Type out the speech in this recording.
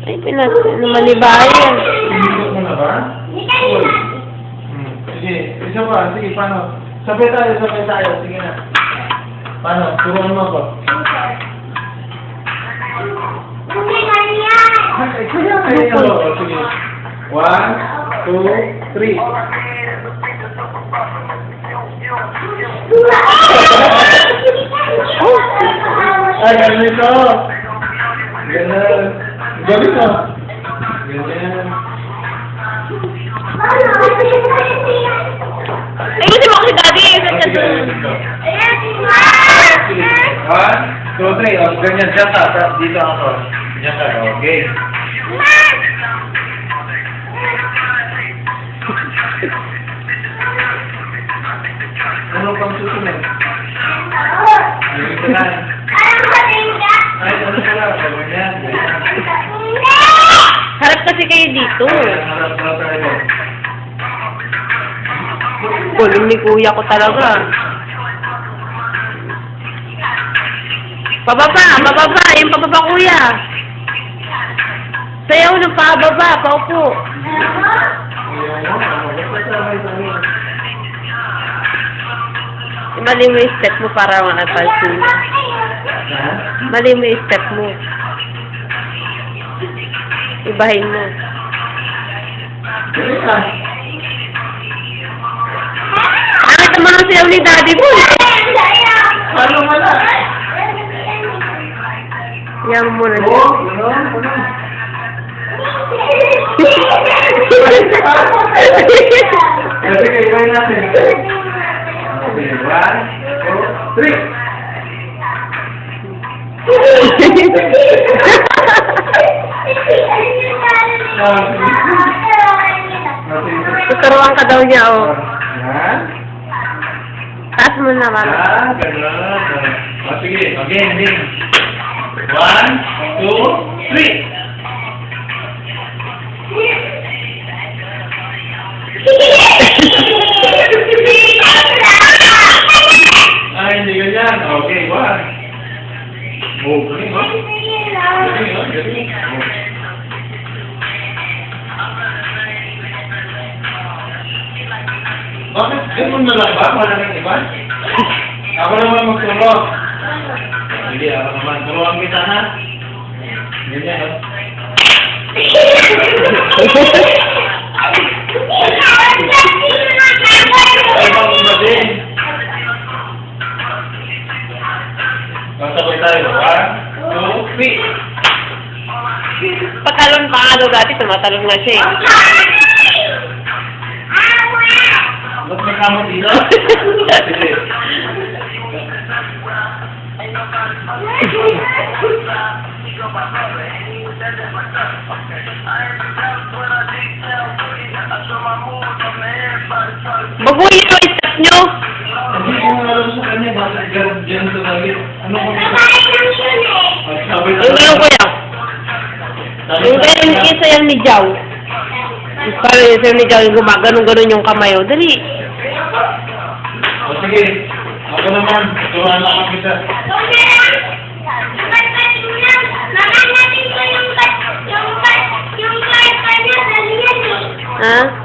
Ay, malibayan. Inikot mo na ba? Uy. Sige, isa pa. Sige, paano? Sabay tayo. Sige na. Paano? Turuan mo ako. Ay, kaya. Sige. 1, 2, 3. Ay, ganito. Ganun. Ganito. Ganyan. Ay, gusto mo kasi daddy. Sige. 1, 2, 3. O, ganyan. Diyan ka. Dito ako. Diyan ka. Okay. Ano pang susunod? Ganito na. Ay, ano pala? Ganyan. Harap kasi kayo dito. Harap na tayo. Kuling ni kuya ko talaga. Pababa. Yung pababa kuya. Sayaw ng pababa. Paupo. Mali mo yung step mo para makapansin. Mali mo yung step mo. Ibahin mo. Bakit naman ang sayaw ni daddy mo? Ano wala? Yan mo na. Kasi kayo natin. Okay, 1, 2, 3. Tuturuan ka daw niya, oh. Yan. Taas mo na, mama. Ganun. O, sige. Again. 1, 2, 3. Ay, hindi ganyan. Okay, 1. Oh, galing, ha? Galing. Bakit? Ganun na lang ba? Wala nang iba? Ako naman magturo. Hindi, ako naman. Turuan kita, ha? Ganyan, ha? Ay, mga din. Masabay tayo. 1, 2, 3. Patalon pa nga daw dati, tumatalon nga siya, eh. Ba't may kamo dito? Sige. Baguhin yung step nyo. Hindi ko nga alam sa kanya, bakit dyan sa langit. Ano ko ito? Sabi na Yung gano'n kuya. Yung gano'n yung sayaw ni Jaw. Parang yung sayaw ni Jaw, yung gumaganon-ganon yung kamay, oh. Dali. O sige, ako naman, turuan lang ako kita. Ha?